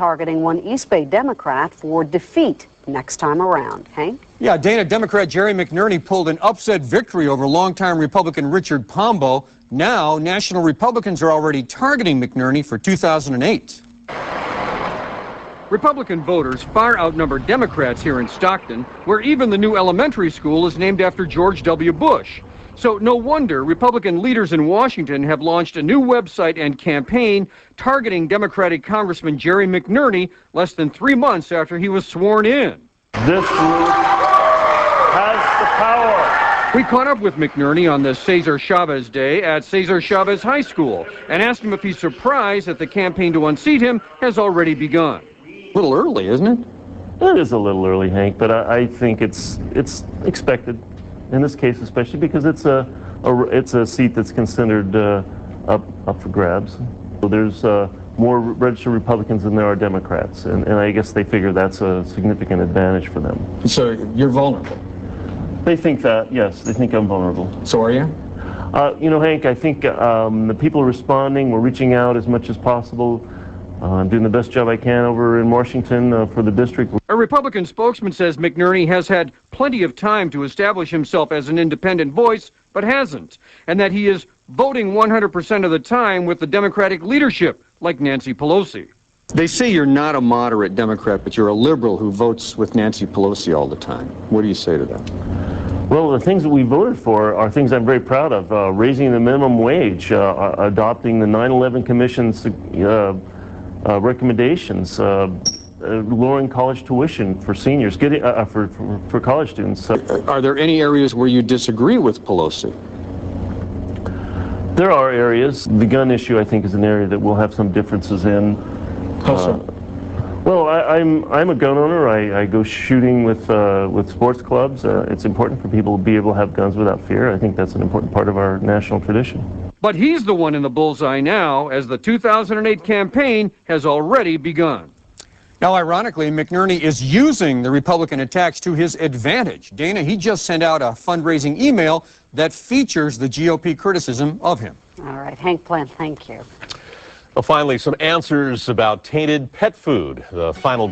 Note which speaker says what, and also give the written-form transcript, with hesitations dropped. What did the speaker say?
Speaker 1: targeting one East Bay Democrat for defeat next time around. Hank?
Speaker 2: Yeah, Dana, Democrat Jerry McNerney pulled an upset victory over longtime Republican Richard Pombo. Now, national Republicans are already targeting McNerney for 2008. Republican voters far outnumber Democrats here in Stockton, where even the new elementary school is named after George W. Bush. So no wonder Republican leaders in Washington have launched a new website and campaign targeting Democratic Congressman Jerry McNerney less than 3 months after he was sworn in.
Speaker 3: This group has the power.
Speaker 2: We caught up with McNerney on the Cesar Chavez Day at Cesar Chavez High School and asked him if he's surprised that the campaign to unseat him has already begun. A little early, isn't it?
Speaker 3: It is a little early, Hank, but I think it's expected in this case, especially because it's a seat that's considered up for grabs. So there's more registered Republicans than there are Democrats, and I guess they figure that's a significant advantage for them.
Speaker 2: So you're vulnerable?
Speaker 3: They think that, yes, they think I'm vulnerable.
Speaker 2: So are you?
Speaker 3: You know, Hank, I think the people are responding. We're reaching out as much as possible. I'm doing the best job I can over in Washington for the district.
Speaker 2: A Republican spokesman says McNerney has had plenty of time to establish himself as an independent voice, but hasn't, and that he is voting 100% of the time with the Democratic leadership, like Nancy Pelosi. They say you're not a moderate Democrat, but you're a liberal who votes with Nancy Pelosi all the time. What do you say to that?
Speaker 3: Well, the things that we voted for are things I'm very proud of. Raising the minimum wage, adopting the 9/11 Commission's recommendations, lowering college tuition for seniors, getting for college students.
Speaker 2: Are there any areas where you disagree with Pelosi?
Speaker 3: There are areas. The gun issue, I think, is an area that we'll have some differences in.
Speaker 2: How so?
Speaker 3: Well, I'm a gun owner. I go shooting with sports clubs. It's important for people to be able to have guns without fear. I think that's an important part of our national tradition.
Speaker 2: But he's the one in the bullseye now, as the 2008 campaign has already begun. Now, ironically, McNerney is using the Republican attacks to his advantage. Dana, he just sent out a fundraising email that features the GOP criticism of him.
Speaker 1: All right, Hank Plant, thank you.
Speaker 4: Well, finally, some answers about tainted pet food. The final verdict